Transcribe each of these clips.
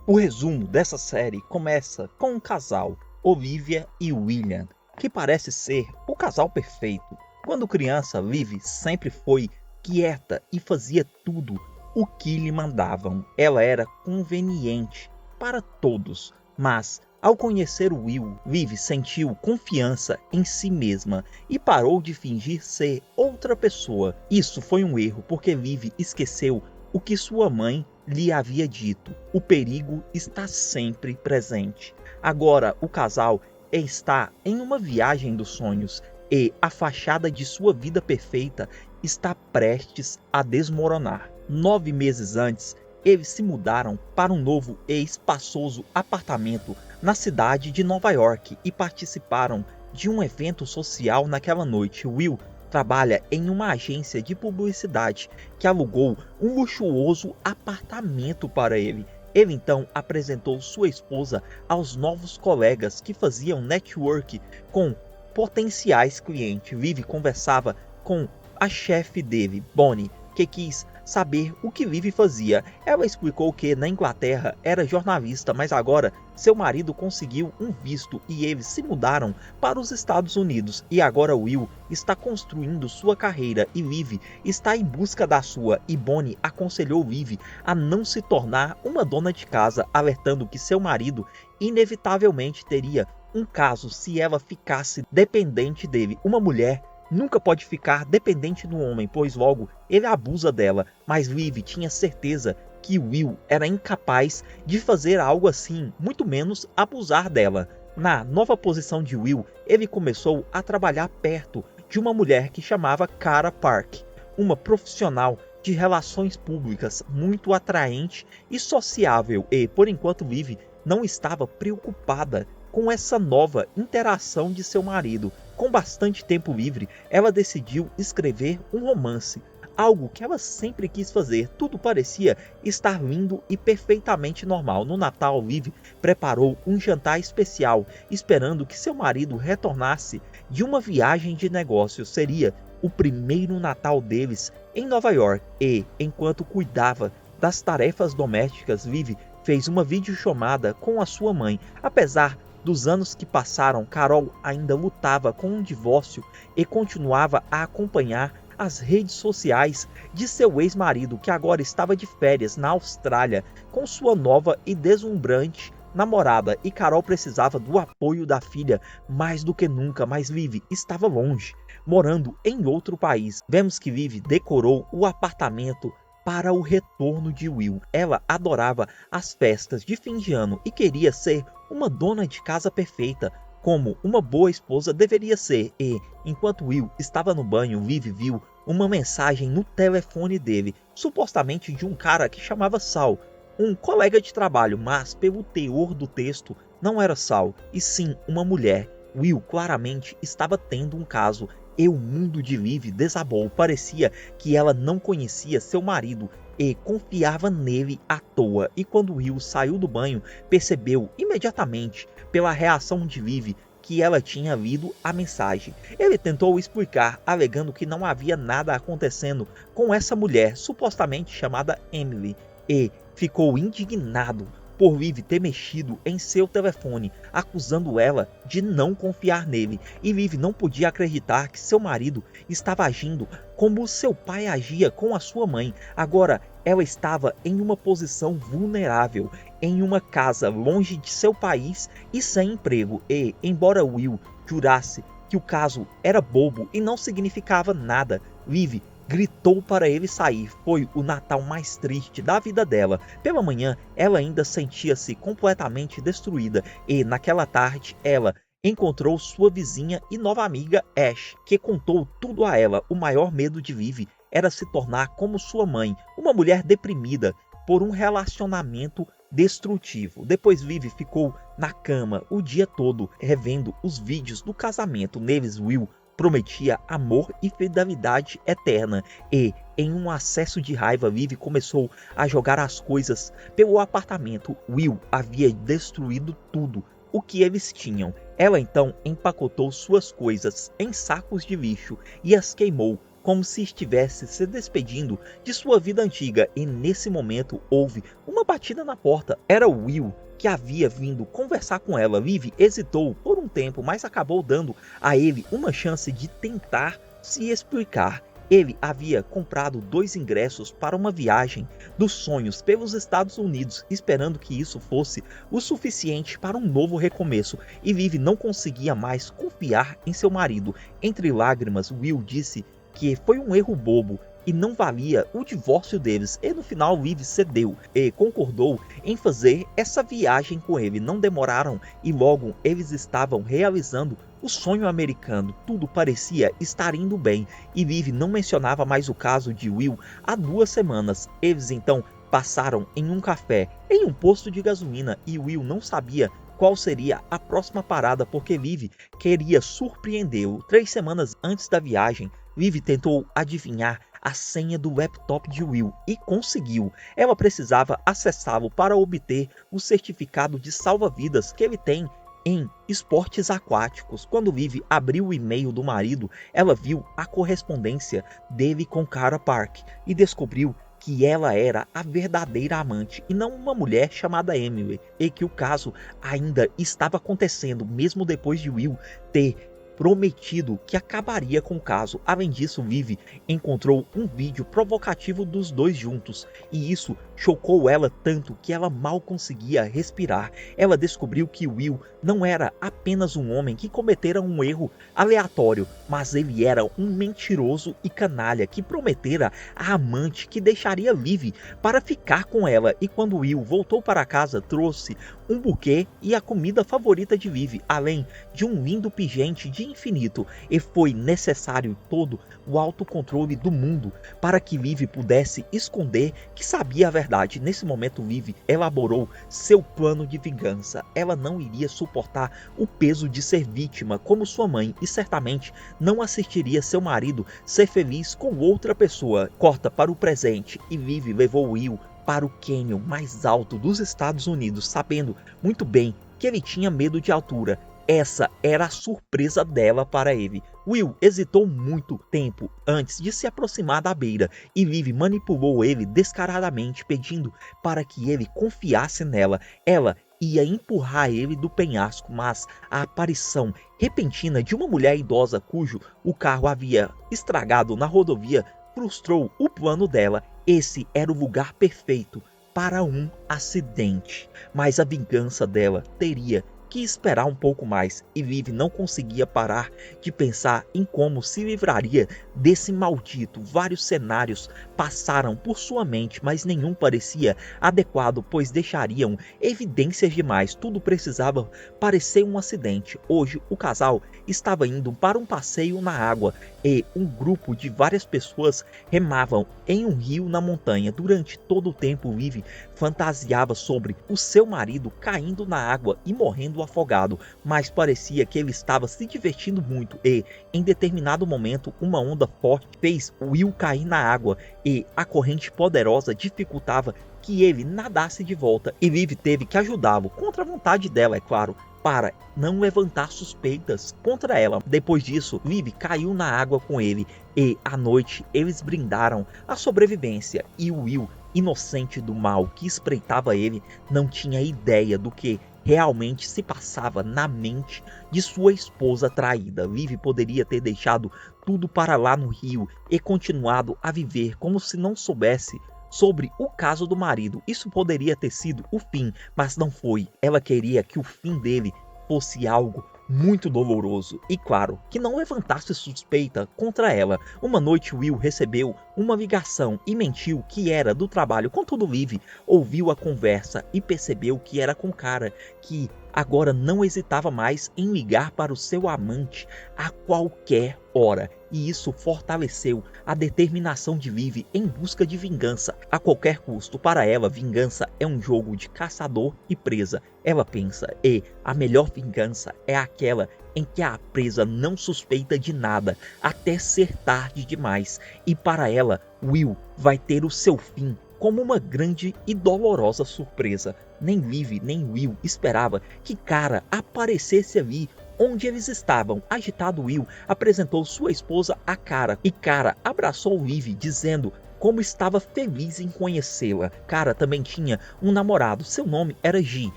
O resumo dessa série começa com um casal, Olivia e William, que parece ser o casal perfeito. Quando criança, Liv sempre foi quieta e fazia tudo o que lhe mandavam. Ela era conveniente para todos, mas ao conhecer Will, Liv sentiu confiança em si mesma e parou de fingir ser outra pessoa. Isso foi um erro porque Liv esqueceu o que sua mãe lhe havia dito: o perigo está sempre presente. Agora o casal está em uma viagem dos sonhos e a fachada de sua vida perfeita está prestes a desmoronar. 9 meses antes, eles se mudaram para um novo e espaçoso apartamento na cidade de Nova York e participaram de um evento social naquela noite. Will trabalha em uma agência de publicidade que alugou um luxuoso apartamento para ele. Ele então apresentou sua esposa aos novos colegas que faziam network com potenciais clientes. Liv conversava com a chefe dele, Bonnie, que quis saber o que Liv fazia. Ela explicou que na Inglaterra era jornalista, mas agora seu marido conseguiu um visto e eles se mudaram para os Estados Unidos. E agora Will está construindo sua carreira e Liv está em busca da sua. E Bonnie aconselhou Liv a não se tornar uma dona de casa, alertando que seu marido inevitavelmente teria um caso se ela ficasse dependente dele. Uma mulher nunca pode ficar dependente do homem, pois logo ele abusa dela. Mas Liv tinha certeza que Will era incapaz de fazer algo assim, muito menos abusar dela. Na nova posição de Will, ele começou a trabalhar perto de uma mulher que chamava Cara Park, uma profissional de relações públicas muito atraente e sociável, e por enquanto Liv não estava preocupada com essa nova interação de seu marido. Com bastante tempo livre, ela decidiu escrever um romance, algo que ela sempre quis fazer. Tudo parecia estar lindo e perfeitamente normal. No Natal, Liv preparou um jantar especial, esperando que seu marido retornasse de uma viagem de negócios. Seria o primeiro Natal deles em Nova York e, enquanto cuidava das tarefas domésticas, Liv fez uma videochamada com a sua mãe. Apesar dos anos que passaram, Carol ainda lutava com um divórcio e continuava a acompanhar as redes sociais de seu ex-marido, que agora estava de férias na Austrália com sua nova e deslumbrante namorada. E Carol precisava do apoio da filha mais do que nunca, mas Liv estava longe, morando em outro país. Vemos que Liv decorou o apartamento para o retorno de Will. Ela adorava as festas de fim de ano e queria ser uma dona de casa perfeita, como uma boa esposa deveria ser. E, enquanto Will estava no banho, Liv viu uma mensagem no telefone dele, supostamente de um cara que chamava Sal, um colega de trabalho, mas pelo teor do texto não era Sal, e sim uma mulher. Will claramente estava tendo um caso e o mundo de Liv desabou. Parecia que ela não conhecia seu marido e confiava nele à toa. E quando Will saiu do banho, percebeu imediatamente pela reação de Liv que ela tinha lido a mensagem. Ele tentou explicar, alegando que não havia nada acontecendo com essa mulher, supostamente chamada Emily, e ficou indignado por Liv ter mexido em seu telefone, acusando ela de não confiar nele. E Liv não podia acreditar que seu marido estava agindo como seu pai agia com a sua mãe. Agora ela estava em uma posição vulnerável, em uma casa longe de seu país e sem emprego. E, embora Will jurasse que o caso era bobo e não significava nada, Liv gritou para ele sair. Foi o Natal mais triste da vida dela. Pela manhã, ela ainda sentia-se completamente destruída e, naquela tarde, ela encontrou sua vizinha e nova amiga Ash, que contou tudo a ela. O maior medo de Liv era se tornar como sua mãe, uma mulher deprimida por um relacionamento destrutivo. Depois Liv ficou na cama o dia todo, revendo os vídeos do casamento. Neles, Will prometia amor e fidelidade eterna, e, em um acesso de raiva, Liv começou a jogar as coisas pelo apartamento. Will havia destruído tudo o que eles tinham. Ela então empacotou suas coisas em sacos de lixo e as queimou como se estivesse se despedindo de sua vida antiga, e nesse momento houve uma batida na porta. Era Will, que havia vindo conversar com ela. Viv hesitou por um tempo, mas acabou dando a ele uma chance de tentar se explicar. Ele havia comprado 2 ingressos para uma viagem dos sonhos pelos Estados Unidos, esperando que isso fosse o suficiente para um novo recomeço, e Viv não conseguia mais confiar em seu marido. Entre lágrimas, Will disse que foi um erro bobo e não valia o divórcio deles, e no final Viv cedeu e concordou em fazer essa viagem com ele. Não demoraram e logo eles estavam realizando o sonho americano. Tudo parecia estar indo bem e Viv não mencionava mais o caso de Will há 2 semanas. Eles então passaram em um café, em um posto de gasolina, e Will não sabia qual seria a próxima parada porque Viv queria surpreendê-lo. 3 semanas antes da viagem, Viv tentou adivinhar a senha do laptop de Will e conseguiu. Ela precisava acessá-lo para obter o certificado de salva-vidas que ele tem em esportes aquáticos. Quando Viv abriu o e-mail do marido, ela viu a correspondência dele com Kara Park e descobriu que ela era a verdadeira amante e não uma mulher chamada Emily, e que o caso ainda estava acontecendo mesmo depois de Will ter prometido que acabaria com o caso. Além disso, Viv encontrou um vídeo provocativo dos dois juntos, e isso chocou ela tanto que ela mal conseguia respirar. Ela descobriu que Will não era apenas um homem que cometera um erro aleatório, mas ele era um mentiroso e canalha que prometera a amante que deixaria Viv para ficar com ela. E quando Will voltou para casa, trouxe um buquê e a comida favorita de Viv, além de um lindo pingente de infinito, e foi necessário todo o autocontrole do mundo para que Viv pudesse esconder que sabia a verdade. Nesse momento, Viv elaborou seu plano de vingança. Ela não iria suportar o peso de ser vítima como sua mãe e certamente não assistiria seu marido ser feliz com outra pessoa. Corta para o presente e Viv levou Will para o cânion mais alto dos Estados Unidos, sabendo muito bem que ele tinha medo de altura. Essa era a surpresa dela para ele. Will hesitou muito tempo antes de se aproximar da beira e Viv manipulou ele descaradamente, pedindo para que ele confiasse nela. Ela ia empurrar ele do penhasco, mas a aparição repentina de uma mulher idosa cujo o carro havia estragado na rodovia frustrou o plano dela. Esse era o lugar perfeito para um acidente, mas a vingança dela teria que esperar um pouco mais, e Viv não conseguia parar de pensar em como se livraria desse maldito. Vários cenários passaram por sua mente, mas nenhum parecia adequado, pois deixariam evidências demais. Tudo precisava parecer um acidente. Hoje o casal estava indo para um passeio na água e um grupo de várias pessoas remavam em um rio na montanha. Durante todo o tempo, Viv fantasiava sobre o seu marido caindo na água e morrendo afogado, mas parecia que ele estava se divertindo muito e, em determinado momento, uma onda forte fez Will cair na água e a corrente poderosa dificultava que ele nadasse de volta, e Viv teve que ajudá-lo, contra a vontade dela, é claro, para não levantar suspeitas contra ela. Depois disso, Viv caiu na água com ele e, à noite, eles brindaram a sobrevivência, e Will, inocente do mal que espreitava ele, não tinha ideia do que realmente se passava na mente de sua esposa traída. Viv poderia ter deixado tudo para lá no rio e continuado a viver como se não soubesse sobre o caso do marido. Isso poderia ter sido o fim, mas não foi. Ela queria que o fim dele fosse algo muito doloroso e, claro, que não levantasse suspeita contra ela. Uma noite Will recebeu uma ligação e mentiu que era do trabalho. Contudo, Viv ouviu a conversa e percebeu que era com Kara, que agora não hesitava mais em ligar para o seu amante a qualquer hora. E isso fortaleceu a determinação de Viv em busca de vingança a qualquer custo. Para ela, vingança é um jogo de caçador e presa. Ela pensa, e a melhor vingança é aquela em que a presa não suspeita de nada até ser tarde demais. E para ela, Will vai ter o seu fim como uma grande e dolorosa surpresa. Nem Viv nem Will esperava que Kara aparecesse ali onde eles estavam, agitado, Will apresentou sua esposa a Kara, e Kara abraçou Vivi, dizendo como estava feliz em conhecê-la. Kara também tinha um namorado, seu nome era Ji,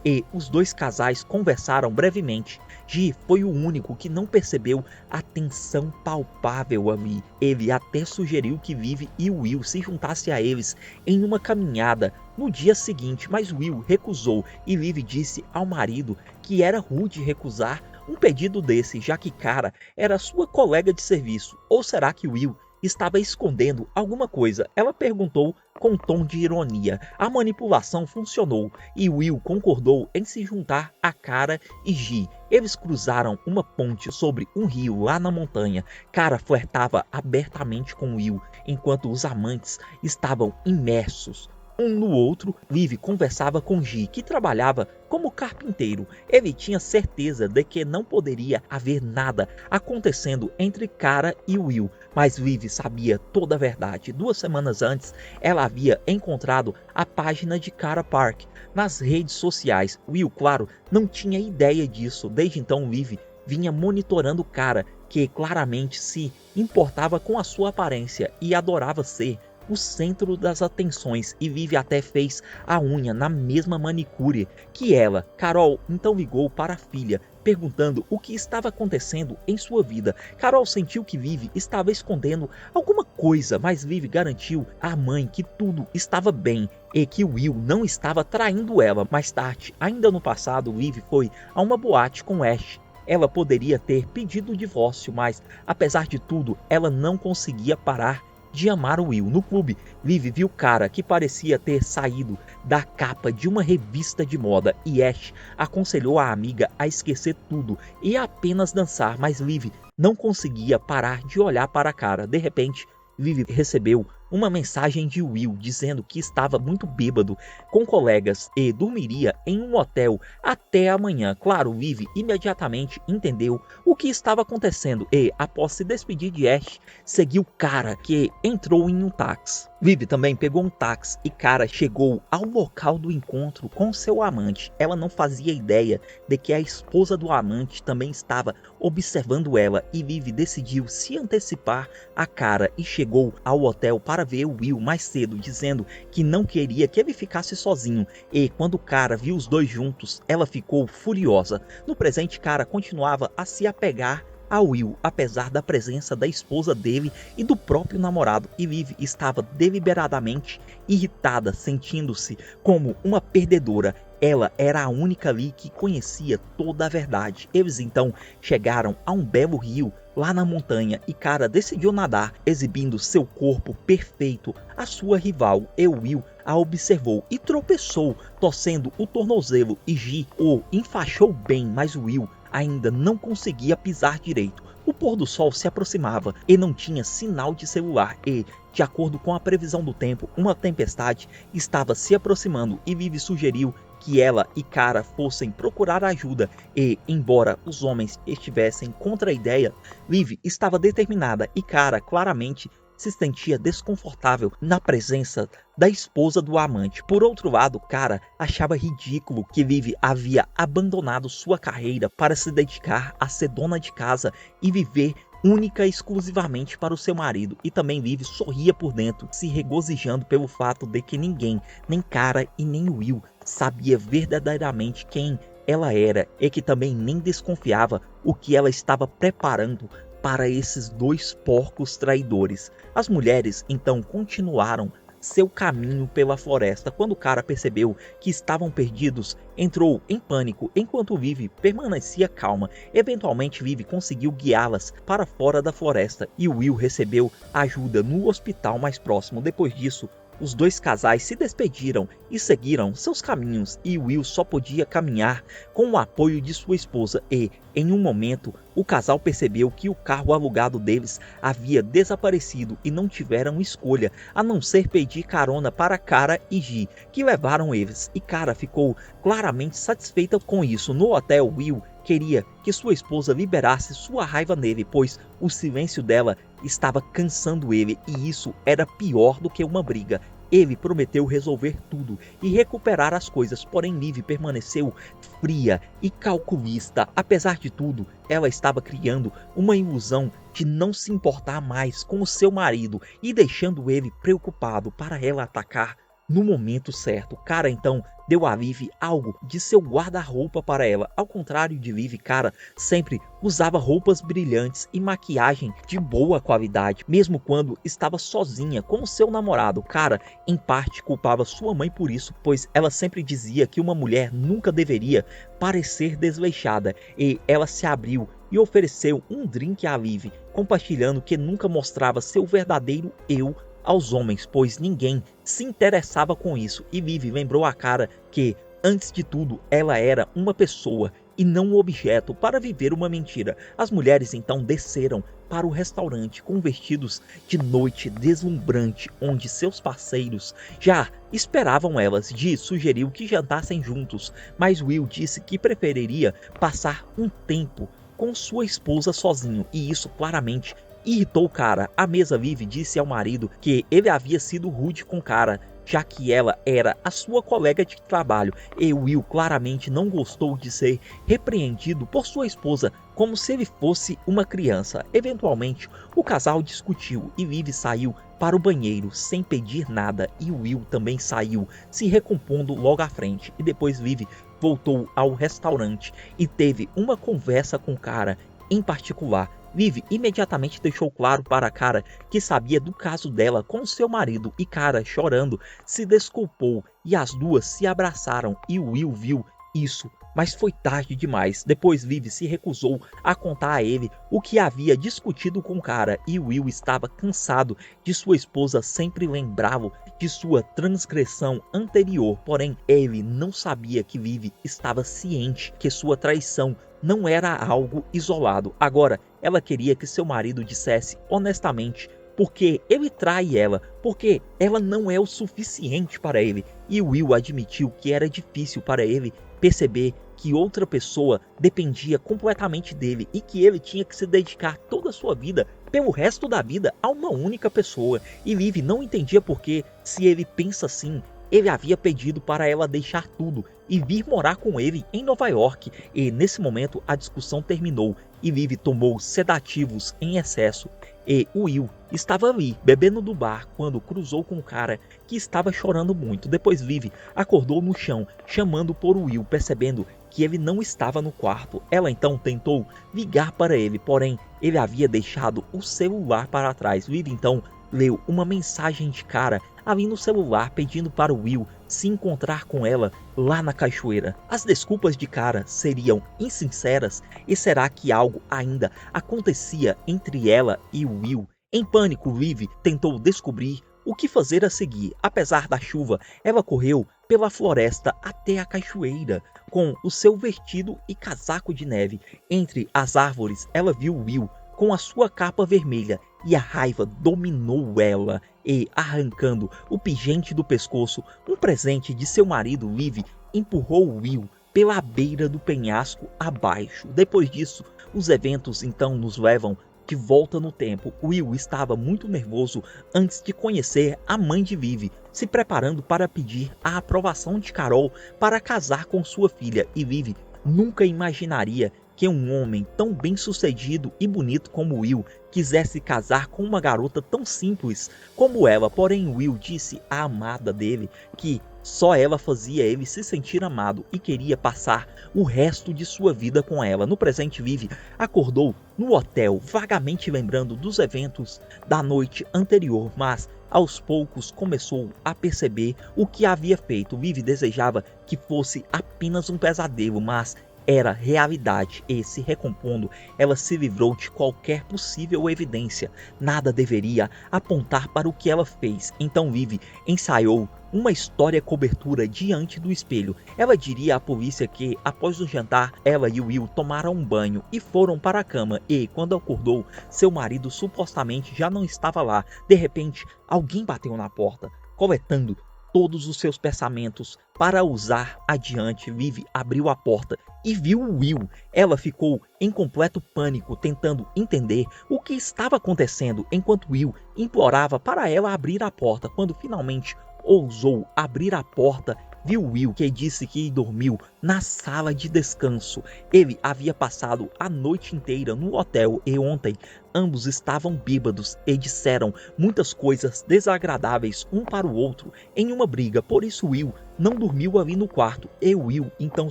e os dois casais conversaram brevemente. Ji foi o único que não percebeu a tensão palpável ali. Ele até sugeriu que Vivi e Will se juntassem a eles em uma caminhada no dia seguinte, mas Will recusou, e Vivi disse ao marido que era rude recusar um pedido desse, já que Kara era sua colega de serviço. Ou será que Will estava escondendo alguma coisa? Ela perguntou com um tom de ironia. A manipulação funcionou e Will concordou em se juntar a Kara e Ji. Eles cruzaram uma ponte sobre um rio lá na montanha. Kara flertava abertamente com Will, enquanto os amantes estavam imersos um no outro. Vivi conversava com Ji, que trabalhava como carpinteiro. Ele tinha certeza de que não poderia haver nada acontecendo entre Kara e Will, mas Vivi sabia toda a verdade. 2 semanas antes, ela havia encontrado a página de Kara Park nas redes sociais. Will, claro, não tinha ideia disso. Desde então, Vivi vinha monitorando Kara, que claramente se importava com a sua aparência e adorava ser o centro das atenções, e Vivi até fez a unha na mesma manicure que ela. Carol então ligou para a filha, perguntando o que estava acontecendo em sua vida. Carol sentiu que Vivi estava escondendo alguma coisa, mas Vivi garantiu à mãe que tudo estava bem e que Will não estava traindo ela. Mais tarde, ainda no passado, Vivi foi a uma boate com Ash. Ela poderia ter pedido o divórcio, mas apesar de tudo, ela não conseguia parar de amar o Will. No clube, Vivi viu Kara, que parecia ter saído da capa de uma revista de moda, e Ash aconselhou a amiga a esquecer tudo e apenas dançar, mas Vivi não conseguia parar de olhar para Kara. De repente, Vivi recebeu uma mensagem de Will dizendo que estava muito bêbado com colegas e dormiria em um hotel até amanhã. Claro, Vivi imediatamente entendeu o que estava acontecendo e, após se despedir de Ash, seguiu Kara, que entrou em um táxi. Vivi também pegou um táxi e Kara chegou ao local do encontro com seu amante. Ela não fazia ideia de que a esposa do amante também estava observando ela, e Vivi decidiu se antecipar a Kara e chegou ao hotel para ver o Will mais cedo, dizendo que não queria que ele ficasse sozinho. E quando Kara viu os dois juntos, ela ficou furiosa. No presente, Kara continuava a se apegar a Will, apesar da presença da esposa dele e do próprio namorado, e Vivi estava deliberadamente irritada, sentindo-se como uma perdedora. Ela era a única ali que conhecia toda a verdade. Eles então chegaram a um belo rio lá na montanha e Kara decidiu nadar, exibindo seu corpo perfeito à sua rival. E Will a observou e tropeçou, torcendo o tornozelo, e Ji o enfaixou bem, mas Will ainda não conseguia pisar direito. O pôr do sol se aproximava e não tinha sinal de celular e, de acordo com a previsão do tempo, uma tempestade estava se aproximando, e Vivi sugeriu que ela e Kara fossem procurar ajuda e, embora os homens estivessem contra a ideia, Vivi estava determinada e Kara claramente se sentia desconfortável na presença da esposa do amante. Por outro lado, Kara achava ridículo que Vivi havia abandonado sua carreira para se dedicar a ser dona de casa e viver única e exclusivamente para o seu marido, e também Vivi sorria por dentro, se regozijando pelo fato de que ninguém, nem Kara e nem Will, sabia verdadeiramente quem ela era, e que também nem desconfiava o que ela estava preparando para esses dois porcos traidores. As mulheres então continuaram seu caminho pela floresta. Quando Kara percebeu que estavam perdidos, entrou em pânico, enquanto Vivi permanecia calma. Eventualmente, Vivi conseguiu guiá-las para fora da floresta e Will recebeu ajuda no hospital mais próximo. Depois disso, os dois casais se despediram e seguiram seus caminhos, e Will só podia caminhar com o apoio de sua esposa e, em um momento, o casal percebeu que o carro alugado deles havia desaparecido e não tiveram escolha a não ser pedir carona para Kara e Ji, que levaram eles, e Kara ficou claramente satisfeita com isso. No hotel, Will queria que sua esposa liberasse sua raiva nele, pois o silêncio dela estava cansando ele, e isso era pior do que uma briga. Ele prometeu resolver tudo e recuperar as coisas, porém Liv permaneceu fria e calculista. Apesar de tudo, ela estava criando uma ilusão de não se importar mais com o seu marido e deixando ele preocupado para ela atacar no momento certo. Cara então deu a Liv algo de seu guarda-roupa para ela. Ao contrário de Liv, Cara sempre usava roupas brilhantes e maquiagem de boa qualidade, mesmo quando estava sozinha com o seu namorado. Cara em parte culpava sua mãe por isso, pois ela sempre dizia que uma mulher nunca deveria parecer desleixada, e ela se abriu e ofereceu um drink a Liv, compartilhando que nunca mostrava seu verdadeiro eu aos homens, pois ninguém se interessava com isso. E Liv lembrou a Cara que, antes de tudo, ela era uma pessoa e não um objeto para viver uma mentira. As mulheres então desceram para o restaurante com vestidos de noite deslumbrante, onde seus parceiros já esperavam elas. Dee sugeriu que jantassem juntos, mas Will disse que preferiria passar um tempo com sua esposa sozinho, e isso claramente irritou Cara. À mesa, Liv disse ao marido que ele havia sido rude com Cara, já que ela era a sua colega de trabalho, e Will claramente não gostou de ser repreendido por sua esposa como se ele fosse uma criança. Eventualmente, o casal discutiu e Liv saiu para o banheiro sem pedir nada, e Will também saiu, se recompondo logo à frente. E depois Liv voltou ao restaurante e teve uma conversa com Cara em particular. Liv imediatamente deixou claro para Cara que sabia do caso dela com seu marido, e Cara, chorando, se desculpou e as duas se abraçaram, e Will viu isso, mas foi tarde demais. Depois Liv se recusou a contar a ele o que havia discutido com Cara, e Will estava cansado de sua esposa sempre lembrá-lo de sua transgressão anterior, porém ele não sabia que Liv estava ciente que sua traição não era algo isolado. Agora ela queria que seu marido dissesse honestamente porque ele trai ela, porque ela não é o suficiente para ele. E Will admitiu que era difícil para ele perceber que outra pessoa dependia completamente dele e que ele tinha que se dedicar toda a sua vida, pelo resto da vida, a uma única pessoa. E Liv não entendia porque, se ele pensa assim, ele havia pedido para ela deixar tudo e vir morar com ele em Nova York. E nesse momento a discussão terminou e Liv tomou sedativos em excesso. E Will estava ali, bebendo do bar, quando cruzou com um cara que estava chorando muito. Depois Liv acordou no chão, chamando por Will, percebendo que ele não estava no quarto. Ela então tentou ligar para ele, porém ele havia deixado o celular para trás. Liv então leu uma mensagem de Cara ali no celular pedindo para Will se encontrar com ela lá na cachoeira. As desculpas de Cara seriam insinceras, e será que algo ainda acontecia entre ela e Will? Em pânico, Liv tentou descobrir o que fazer a seguir. Apesar da chuva, ela correu pela floresta até a cachoeira com o seu vestido e casaco de neve. Entre as árvores, ela viu Will com a sua capa vermelha, e a raiva dominou ela, e arrancando o pingente do pescoço, um presente de seu marido, Liv empurrou Will pela beira do penhasco abaixo. Depois disso, os eventos então nos levam de volta no tempo. Will estava muito nervoso antes de conhecer a mãe de Liv, se preparando para pedir a aprovação de Carol para casar com sua filha, e Liv nunca imaginaria que um homem tão bem sucedido e bonito como Will quisesse casar com uma garota tão simples como ela. Porém Will disse à amada dele que só ela fazia ele se sentir amado e queria passar o resto de sua vida com ela. No presente, Liv acordou no hotel, vagamente lembrando dos eventos da noite anterior, mas aos poucos começou a perceber o que havia feito. Liv desejava que fosse apenas um pesadelo, mas era realidade, e se recompondo, ela se livrou de qualquer possível evidência. Nada deveria apontar para o que ela fez. Então Liv ensaiou uma história cobertura diante do espelho. Ela diria à polícia que, após o jantar, ela e Will tomaram um banho e foram para a cama, e quando acordou, seu marido supostamente já não estava lá. De repente, alguém bateu na porta, coletando todos os seus pensamentos para usar adiante. Liv abriu a porta e viu Will. Ela ficou em completo pânico, tentando entender o que estava acontecendo, enquanto Will implorava para ela abrir a porta. Quando finalmente ousou abrir a porta, viu Will, que disse que dormiu na sala de descanso. Ele havia passado a noite inteira no hotel e ontem ambos estavam bêbados e disseram muitas coisas desagradáveis um para o outro em uma briga. Por isso Will não dormiu ali no quarto e Will então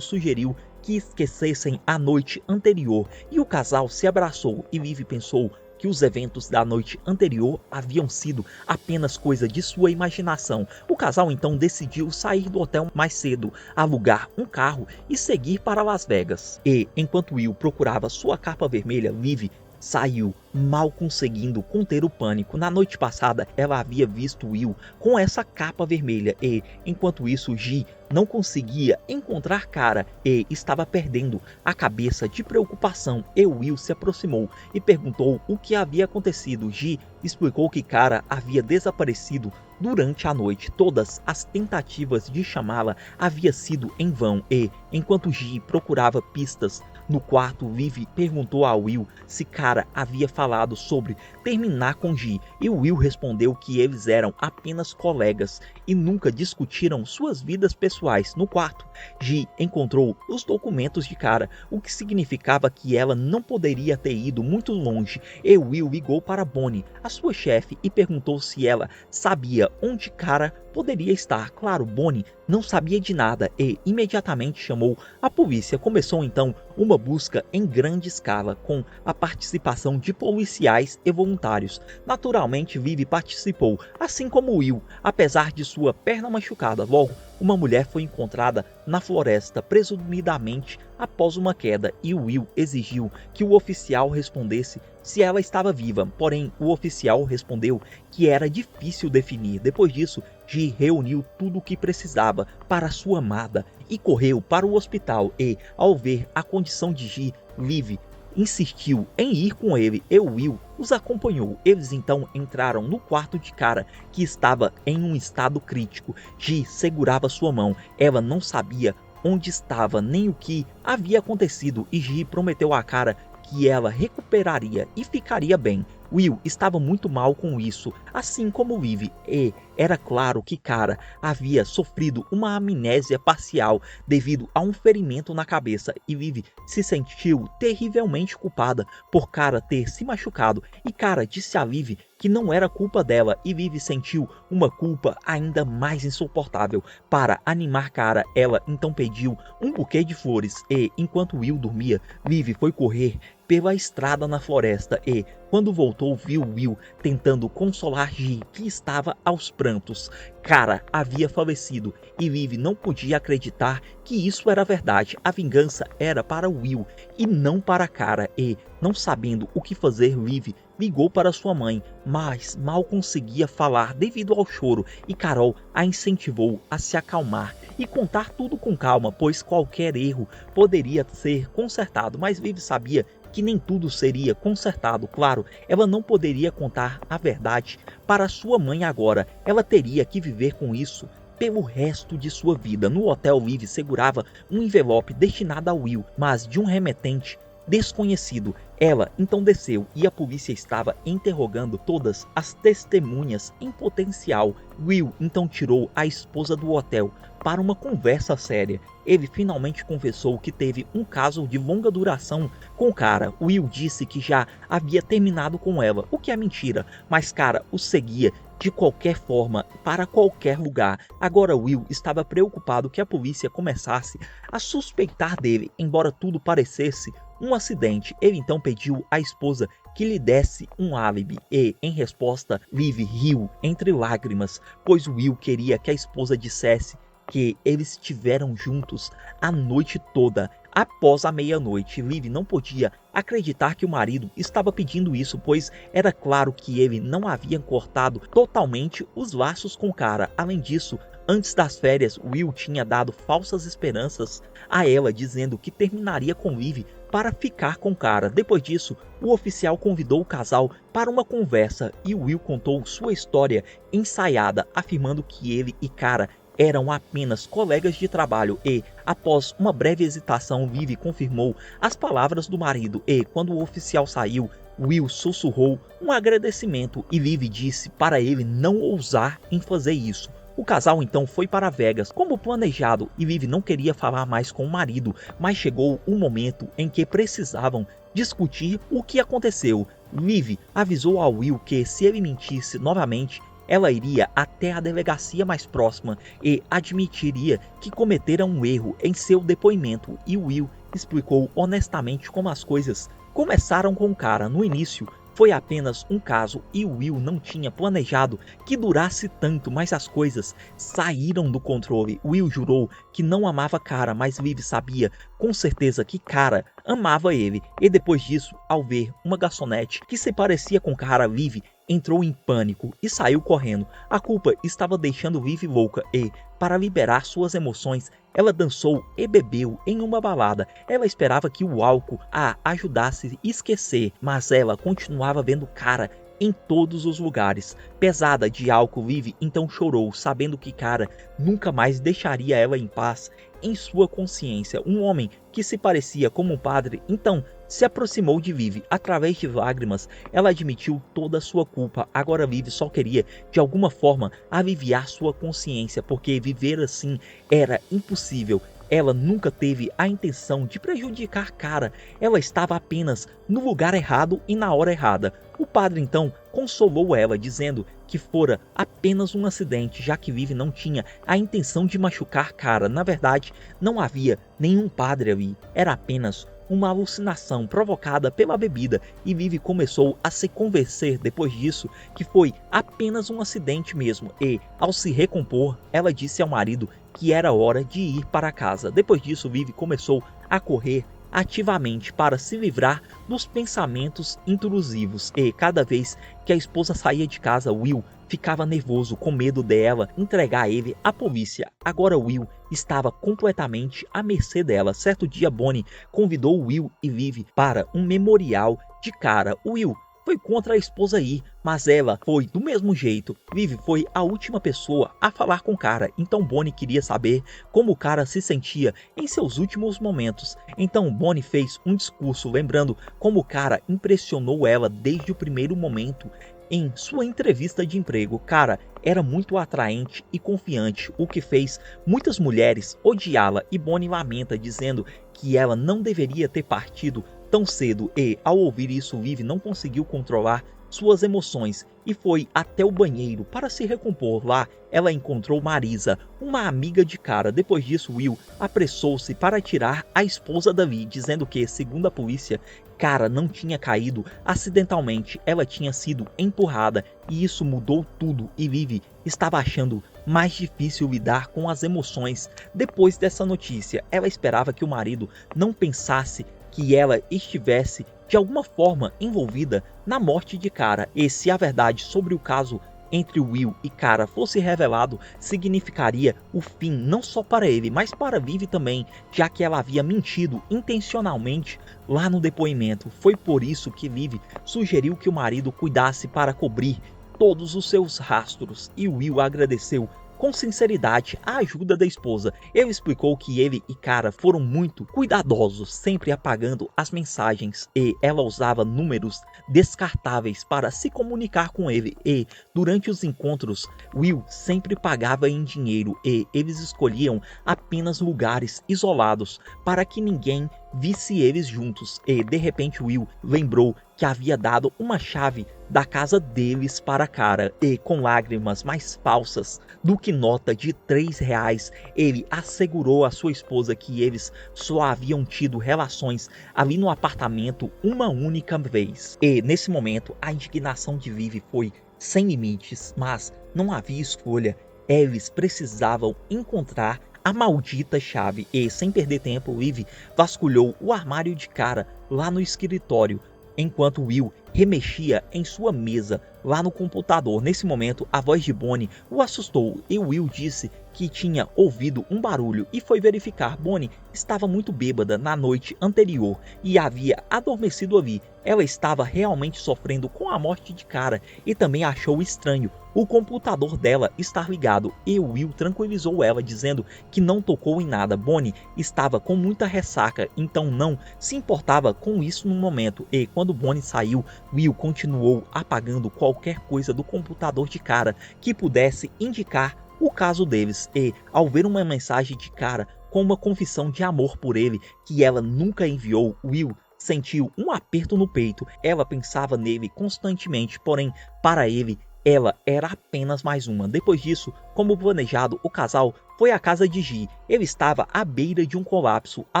sugeriu que esquecessem a noite anterior e o casal se abraçou e Liv pensou que os eventos da noite anterior haviam sido apenas coisa de sua imaginação. O casal então decidiu sair do hotel mais cedo, alugar um carro e seguir para Las Vegas. E, enquanto Will procurava sua capa vermelha, Liv saiu, mal conseguindo conter o pânico. Na noite passada, ela havia visto Will com essa capa vermelha e, enquanto isso, Ji não conseguia encontrar Cara e estava perdendo a cabeça de preocupação. E Will se aproximou e perguntou o que havia acontecido. Ji explicou que Cara havia desaparecido durante a noite. Todas as tentativas de chamá-la haviam sido em vão e, enquanto Ji procurava pistas no quarto, Liv perguntou a Will se Cara havia falado sobre terminar com Ji e Will respondeu que eles eram apenas colegas e nunca discutiram suas vidas pessoais. No quarto, Ji encontrou os documentos de Cara, o que significava que ela não poderia ter ido muito longe. E Will ligou para Bonnie, a sua chefe, e perguntou se ela sabia onde Cara poderia estar. Claro, Bonnie não sabia de nada e imediatamente chamou a polícia. Começou então uma busca em grande escala com a participação de policiais e voluntários. Naturalmente, Liv participou, assim como Will, apesar de sua perna machucada. Logo, uma mulher foi encontrada na floresta, presumidamente após uma queda, e Will exigiu que o oficial respondesse se ela estava viva, porém o oficial respondeu que era difícil definir. Depois disso, Ji reuniu tudo o que precisava para sua amada e correu para o hospital e, ao ver a condição de Ji, Liv insistiu em ir com ele e Will os acompanhou. Eles então entraram no quarto de Cara, que estava em um estado crítico. Ji segurava sua mão, ela não sabia onde estava nem o que havia acontecido e Ji prometeu a Cara que ela recuperaria e ficaria bem. Will estava muito mal com isso, assim como Liv, e era claro que Cara havia sofrido uma amnésia parcial devido a um ferimento na cabeça e Liv se sentiu terrivelmente culpada por Cara ter se machucado e Cara disse a Liv que não era culpa dela e Liv sentiu uma culpa ainda mais insuportável. Para animar Cara, ela então pediu um buquê de flores e, enquanto Will dormia, Liv foi correr pela estrada na floresta e, quando voltou, viu Will tentando consolar Ji, que estava aos prantos. Cara havia falecido e Liv não podia acreditar que isso era verdade. A vingança era para Will e não para Cara e, não sabendo o que fazer, Liv ligou para sua mãe, mas mal conseguia falar devido ao choro e Carol a incentivou a se acalmar e contar tudo com calma, pois qualquer erro poderia ser consertado, mas Liv sabia que nem tudo seria consertado. Claro, ela não poderia contar a verdade para sua mãe agora, ela teria que viver com isso pelo resto de sua vida. No hotel, Liv segurava um envelope destinado a Will, mas de um remetente desconhecido. Ela então desceu e a polícia estava interrogando todas as testemunhas em potencial. Will então tirou a esposa do hotel para uma conversa séria. Ele finalmente confessou que teve um caso de longa duração com Cara. Will disse que já havia terminado com ela, o que é mentira, mas Cara o seguia de qualquer forma para qualquer lugar. Agora Will estava preocupado que a polícia começasse a suspeitar dele, embora tudo parecesse um acidente. Ele então pediu à esposa que lhe desse um álibi e, em resposta, Liv riu entre lágrimas, pois Will queria que a esposa dissesse que eles estiveram juntos a noite toda. Após a meia-noite, Liv não podia acreditar que o marido estava pedindo isso, pois era claro que ele não havia cortado totalmente os laços com Cara. Além disso, antes das férias, Will tinha dado falsas esperanças a ela, dizendo que terminaria com Liv para ficar com Cara. Depois disso, o oficial convidou o casal para uma conversa e Will contou sua história ensaiada, afirmando que ele e Cara eram apenas colegas de trabalho e, após uma breve hesitação, Liv confirmou as palavras do marido e, quando o oficial saiu, Will sussurrou um agradecimento e Liv disse para ele não ousar em fazer isso. O casal então foi para Vegas como planejado e Vivi não queria falar mais com o marido, mas chegou o momento em que precisavam discutir o que aconteceu. Vivi avisou a Will que se ele mentisse novamente, ela iria até a delegacia mais próxima e admitiria que cometera um erro em seu depoimento, e Will explicou honestamente como as coisas começaram com o cara. No início foi apenas um caso e Will não tinha planejado que durasse tanto, mas as coisas saíram do controle. Will jurou que não amava Cara, mas Vivi sabia com certeza que Cara amava ele, e depois disso, ao ver uma garçonete que se parecia com Cara, Vivi entrou em pânico e saiu correndo. A culpa estava deixando Vivi louca e, para liberar suas emoções, ela dançou e bebeu em uma balada. Ela esperava que o álcool a ajudasse a esquecer, mas ela continuava vendo Cara em todos os lugares. Pesada de álcool, Vivi então chorou, sabendo que Cara nunca mais deixaria ela em paz. Em sua consciência, um homem que se parecia como um padre então se aproximou de Vivi. Através de lágrimas, ela admitiu toda a sua culpa. Agora Vivi só queria, de alguma forma, aliviar sua consciência, porque viver assim era impossível. Ela nunca teve a intenção de prejudicar Cara, ela estava apenas no lugar errado e na hora errada. O padre então consolou ela, dizendo que fora apenas um acidente, já que Vivi não tinha a intenção de machucar Cara. Na verdade, não havia nenhum padre ali, era apenas uma alucinação provocada pela bebida, e Vivi começou a se convencer depois disso que foi apenas um acidente mesmo, e ao se recompor, ela disse ao marido que era hora de ir para casa. Depois disso, Vivi começou a correr ativamente para se livrar dos pensamentos intrusivos, e cada vez que a esposa saía de casa, Will ficava nervoso, com medo dela entregar ele à polícia. Agora Will estava completamente à mercê dela. Certo dia, Bonnie convidou Will e Vivi para um memorial de Cara. Will foi contra a esposa ir, mas ela foi do mesmo jeito. Vivi foi a última pessoa a falar com Cara, então Bonnie queria saber como Cara se sentia em seus últimos momentos. Então Bonnie fez um discurso lembrando como Cara impressionou ela desde o primeiro momento. Em sua entrevista de emprego, Cara era muito atraente e confiante, o que fez muitas mulheres odiá-la, e Bonnie lamenta, dizendo que ela não deveria ter partido tão cedo, e ao ouvir isso, Vivi não conseguiu controlar suas emoções e foi até o banheiro para se recompor. Lá ela encontrou Marisa, uma amiga de Cara. Depois disso, Will apressou-se para tirar a esposa dali, dizendo que, segundo a polícia, Cara não tinha caído acidentalmente, ela tinha sido empurrada, e isso mudou tudo, e Vivi estava achando mais difícil lidar com as emoções. Depois dessa notícia, ela esperava que o marido não pensasse que ela estivesse de alguma forma envolvida na morte de Cara, e se a verdade sobre o caso entre Will e Cara fosse revelado, significaria o fim não só para ele, mas para Vivi também, já que ela havia mentido intencionalmente lá no depoimento. Foi por isso que Vivi sugeriu que o marido cuidasse para cobrir todos os seus rastros, e Will agradeceu com sinceridade a ajuda da esposa. Ele explicou que ele e Cara foram muito cuidadosos, sempre apagando as mensagens, e ela usava números descartáveis para se comunicar com ele, e durante os encontros, Will sempre pagava em dinheiro, e eles escolhiam apenas lugares isolados para que ninguém visse eles juntos. E de repente Will lembrou que havia dado uma chave da casa deles para Cara, e com lágrimas mais falsas do que nota de R$3, ele assegurou à sua esposa que eles só haviam tido relações ali no apartamento uma única vez. E nesse momento a indignação de Vivi foi sem limites, mas não havia escolha. Eles precisavam encontrar a maldita chave, e sem perder tempo, Vivi vasculhou o armário de Cara lá no escritório, enquanto Will remexia em sua mesa lá no computador. Nesse momento, a voz de Bonnie o assustou, e Will disse que tinha ouvido um barulho e foi verificar. Bonnie estava muito bêbada na noite anterior e havia adormecido ali. Ela estava realmente sofrendo com a morte de Cara, e também achou estranho o computador dela estar ligado, e Will tranquilizou ela, dizendo que não tocou em nada. Bonnie estava com muita ressaca, então não se importava com isso no momento, e quando Bonnie saiu, Will continuou apagando qualquer coisa do computador de Cara que pudesse indicar o caso deles e, ao ver uma mensagem de cara com uma confissão de amor por ele que ela nunca enviou, Will sentiu um aperto no peito. Ela pensava nele constantemente, porém, para ele, ela era apenas mais uma. Depois disso, como planejado, o casal foi à casa de Ji. Ele estava à beira de um colapso. A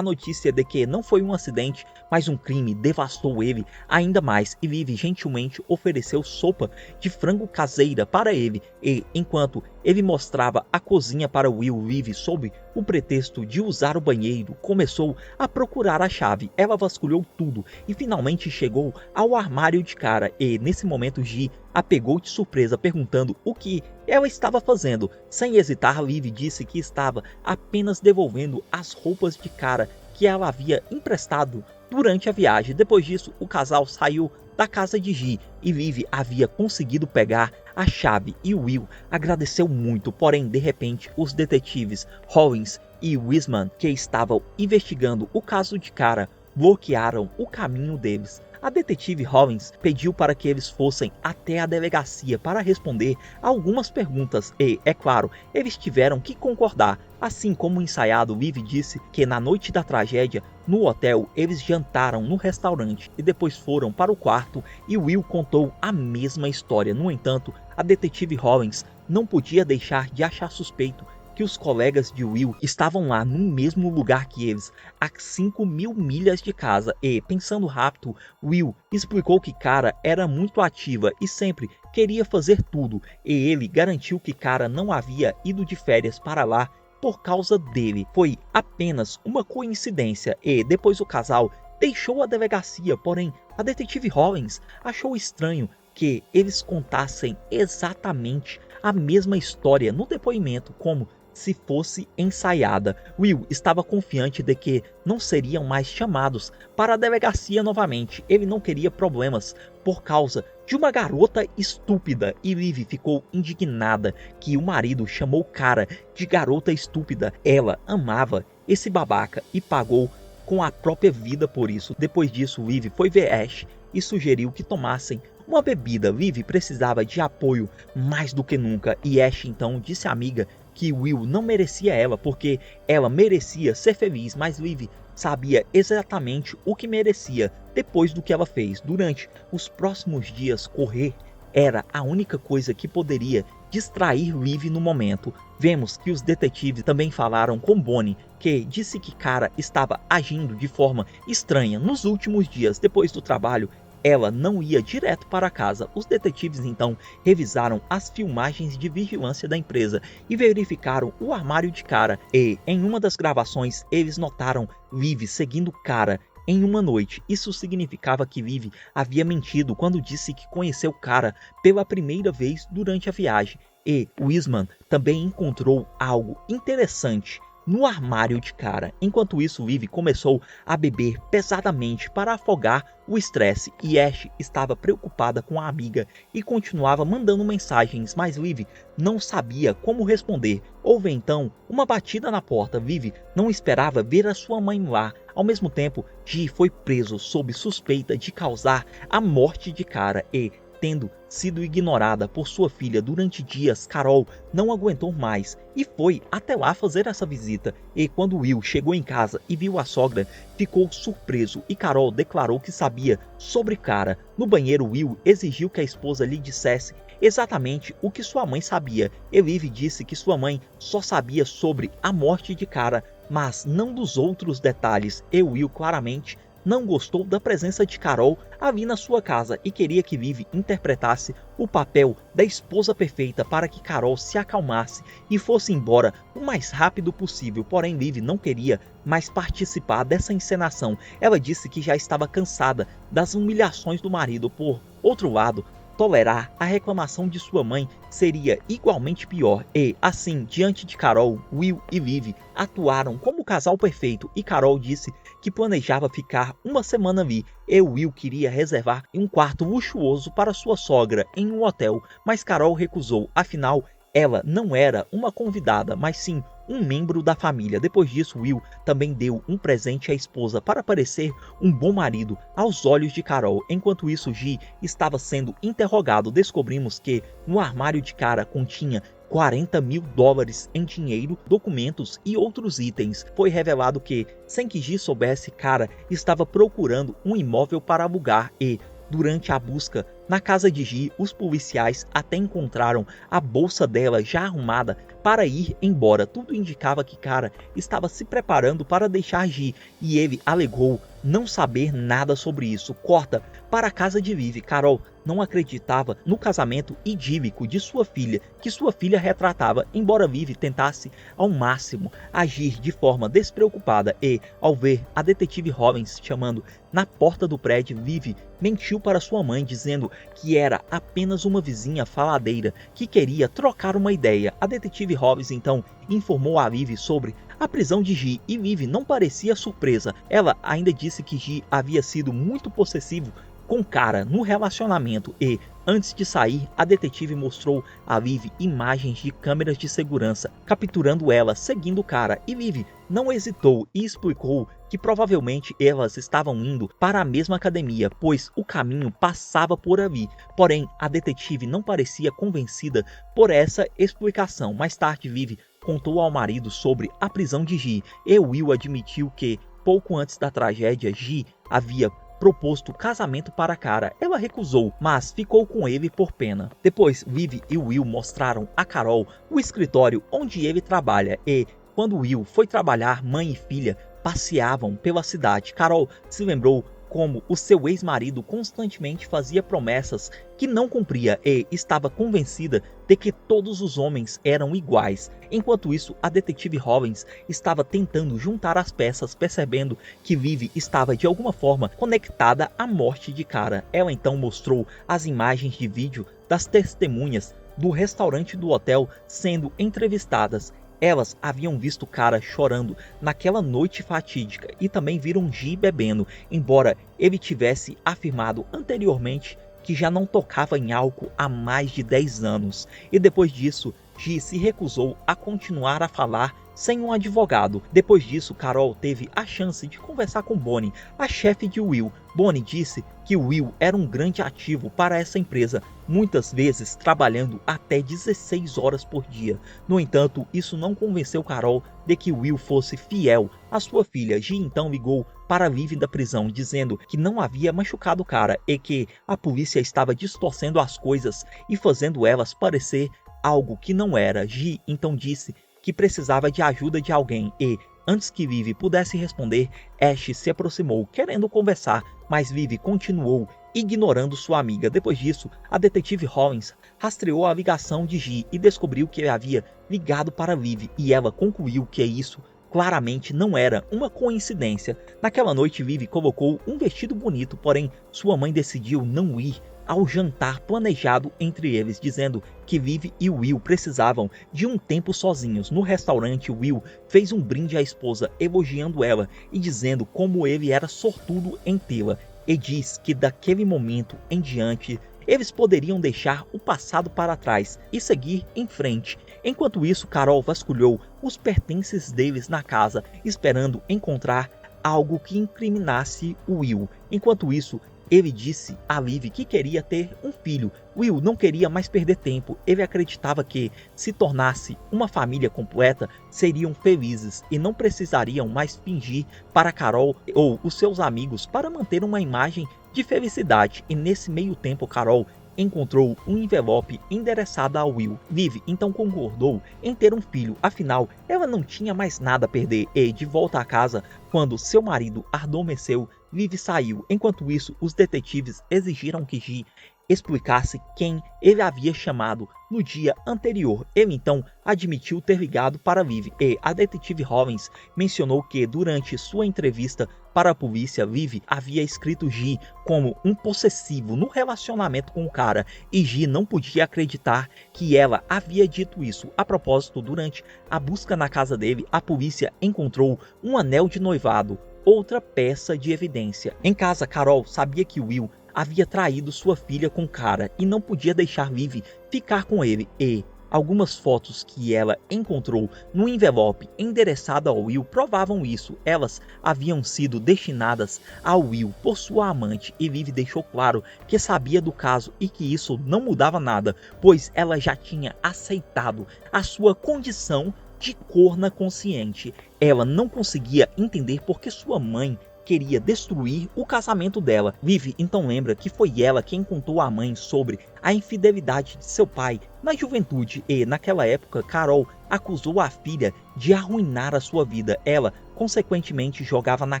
notícia de que não foi um acidente, mas um crime devastou ele ainda mais, e Vivi gentilmente ofereceu sopa de frango caseira para ele. E, enquanto ele mostrava a cozinha para Will, Vivi, sob o pretexto de usar o banheiro, começou a procurar a chave. Ela vasculhou tudo e finalmente chegou ao armário de cara. E, nesse momento, Ji a pegou de surpresa, perguntando o que ela estava fazendo. Sem hesitar, Vivi disse que estava apenas devolvendo as roupas de cara que ela havia emprestado durante a viagem. Depois disso, o casal saiu da casa de Ji e Vivi havia conseguido pegar a chave e Will agradeceu muito. Porém, de repente, os detetives Hollins e Wiseman, que estavam investigando o caso de cara, bloquearam o caminho deles. A detetive Hollins pediu para que eles fossem até a delegacia para responder a algumas perguntas e, é claro, eles tiveram que concordar. Assim como ensaiado, Vivi disse que na noite da tragédia, no hotel, eles jantaram no restaurante e depois foram para o quarto e Will contou a mesma história. No entanto, a detetive Hollins não podia deixar de achar suspeito que os colegas de Will estavam lá no mesmo lugar que eles, a 5.000 milhas de casa. E, pensando rápido, Will explicou que Cara era muito ativa e sempre queria fazer tudo, e ele garantiu que Cara não havia ido de férias para lá por causa dele. Foi apenas uma coincidência e depois o casal deixou a delegacia. Porém, a detetive Hollins achou estranho que eles contassem exatamente a mesma história no depoimento, como se fosse ensaiada. Will estava confiante de que não seriam mais chamados para a delegacia novamente. Ele não queria problemas por causa de uma garota estúpida, e Liv ficou indignada que o marido chamou Cara de garota estúpida. Ela amava esse babaca e pagou com a própria vida por isso. Depois disso, Liv foi ver Ash e sugeriu que tomassem uma bebida. Liv precisava de apoio mais do que nunca, e Ash então disse à amiga que Will não merecia ela, porque ela merecia ser feliz, mas Liv sabia exatamente o que merecia depois do que ela fez. Durante os próximos dias, correr era a única coisa que poderia distrair Liv no momento. Vemos que os detetives também falaram com Bonnie, que disse que Cara estava agindo de forma estranha nos últimos dias. Depois do trabalho, ela não ia direto para casa. Os detetives então revisaram as filmagens de vigilância da empresa e verificaram o armário de Cara. E em uma das gravações eles notaram Liv seguindo Cara em uma noite. Isso significava que Liv havia mentido quando disse que conheceu Cara pela primeira vez durante a viagem. E Wiseman também encontrou algo interessante no armário de Cara. Enquanto isso, Liv começou a beber pesadamente para afogar o estresse, e Ash estava preocupada com a amiga e continuava mandando mensagens, mas Liv não sabia como responder. Houve então uma batida na porta. Liv não esperava ver a sua mãe lá. Ao mesmo tempo, Ji foi preso sob suspeita de causar a morte de Cara e, tendo sido ignorada por sua filha durante dias, Carol não aguentou mais e foi até lá fazer essa visita. E quando Will chegou em casa e viu a sogra, ficou surpreso, e Carol declarou que sabia sobre Cara. No banheiro, Will exigiu que a esposa lhe dissesse exatamente o que sua mãe sabia. Liv disse que sua mãe só sabia sobre a morte de Cara, mas não dos outros detalhes, e Will claramente não gostou da presença de Carol ali na sua casa e queria que Liv interpretasse o papel da esposa perfeita para que Carol se acalmasse e fosse embora o mais rápido possível. Porém, Liv não queria mais participar dessa encenação. Ela disse que já estava cansada das humilhações do marido. Por outro lado, tolerar a reclamação de sua mãe seria igualmente pior. E, assim, diante de Carol, Will e Liv atuaram como o casal perfeito, e Carol disse que planejava ficar uma semana ali, e Will queria reservar um quarto luxuoso para sua sogra em um hotel, mas Carol recusou. Afinal, ela não era uma convidada, mas sim um membro da família. Depois disso, Will também deu um presente à esposa para parecer um bom marido aos olhos de Carol. Enquanto isso, Ji estava sendo interrogado. Descobrimos que no armário de Cara continha 40 mil dólares em dinheiro, documentos e outros itens. Foi revelado que, sem que Ji soubesse, Kara estava procurando um imóvel para alugar e, durante a busca na casa de Ji, os policiais até encontraram a bolsa dela já arrumada para ir embora. Tudo indicava que Kara estava se preparando para deixar Ji e ele alegou não saber nada sobre isso. Corta para a casa de Vivi. Carol não acreditava no casamento idílico de sua filha, que sua filha retratava, embora Vivi tentasse ao máximo agir de forma despreocupada e, ao ver a detetive Robbins chamando na porta do prédio, Vivi mentiu para sua mãe dizendo que era apenas uma vizinha faladeira que queria trocar uma ideia. A detetive Robbins então informou a Vivi sobre a prisão de Ji e Vivi não parecia surpresa. Ela ainda disse que Ji havia sido muito possessivo com Kara no relacionamento e, antes de sair, a detetive mostrou a Vivi imagens de câmeras de segurança capturando ela seguindo Kara, e Vivi não hesitou e explicou que provavelmente elas estavam indo para a mesma academia, pois o caminho passava por ali. Porém, a detetive não parecia convencida por essa explicação. Mais tarde, Vivi contou ao marido sobre a prisão de Ji e Will admitiu que, pouco antes da tragédia, Ji havia proposto casamento para Kara. Ela recusou, mas ficou com ele por pena. Depois, Vivi e Will mostraram a Carol o escritório onde ele trabalha e, quando Will foi trabalhar, mãe e filha passeavam pela cidade. Carol se lembrou como o seu ex-marido constantemente fazia promessas que não cumpria e estava convencida de que todos os homens eram iguais. Enquanto isso, a detetive Robbins estava tentando juntar as peças, percebendo que Vivi estava de alguma forma conectada à morte de Kara. Ela então mostrou as imagens de vídeo das testemunhas do restaurante do hotel sendo entrevistadas. Elas haviam visto Kara chorando naquela noite fatídica e também viram Ji bebendo, embora ele tivesse afirmado anteriormente que já não tocava em álcool há mais de 10 anos. E depois disso, Ji se recusou a continuar a falar sem um advogado. Depois disso, Carol teve a chance de conversar com Bonnie, a chefe de Will. Bonnie disse que Will era um grande ativo para essa empresa, muitas vezes trabalhando até 16 horas por dia. No entanto, isso não convenceu Carol de que Will fosse fiel à sua filha. Ji então ligou para Vivi da prisão, dizendo que não havia machucado Kara e que a polícia estava distorcendo as coisas e fazendo elas parecer algo que não era. Ji então disse que precisava de ajuda de alguém e, antes que Vivi pudesse responder, Ash se aproximou querendo conversar, mas Vivi continuou ignorando sua amiga. Depois disso, a detetive Rollins rastreou a ligação de Ji e descobriu que ele havia ligado para Vivi, e ela concluiu que isso claramente não era uma coincidência. Naquela noite, Vivi colocou um vestido bonito, porém sua mãe decidiu não ir ao jantar planejado entre eles, dizendo que Vivi e Will precisavam de um tempo sozinhos. No restaurante, Will fez um brinde à esposa, elogiando ela e dizendo como ele era sortudo em tê-la, e diz que daquele momento em diante eles poderiam deixar o passado para trás e seguir em frente. Enquanto isso, Carol vasculhou os pertences deles na casa, esperando encontrar algo que incriminasse Will. Enquanto isso, ele disse a Vivi que queria ter um filho. Will não queria mais perder tempo. Ele acreditava que, se tornasse uma família completa, seriam felizes e não precisariam mais fingir para Carol ou os seus amigos para manter uma imagem de felicidade. E nesse meio tempo, Carol encontrou um envelope endereçado a Will. Vivi então concordou em ter um filho, afinal ela não tinha mais nada a perder e, de volta a casa, quando seu marido adormeceu, Vivi saiu. Enquanto isso, os detetives exigiram que Ji explicasse quem ele havia chamado no dia anterior. Ele então admitiu ter ligado para Vivi e a detetive Rollins mencionou que durante sua entrevista para a polícia, Vivi havia escrito Ji como um possessivo no relacionamento com o cara, e Ji não podia acreditar que ela havia dito isso. A propósito, durante a busca na casa dele, a polícia encontrou um anel de noivado, outra peça de evidência. Em casa, Carol sabia que Will havia traído sua filha com Kara e não podia deixar Vivi ficar com ele, e Algumas fotos que ela encontrou no envelope endereçado ao Will provavam isso. Elas haviam sido destinadas ao Will por sua amante, e Vivi deixou claro que sabia do caso e que isso não mudava nada, pois ela já tinha aceitado a sua condição de corna consciente. Ela não conseguia entender por que sua mãe queria destruir o casamento dela. Vivi então lembra que foi ela quem contou à mãe sobre a infidelidade de seu pai na juventude, e naquela época Carol acusou a filha de arruinar a sua vida. Ela consequentemente jogava na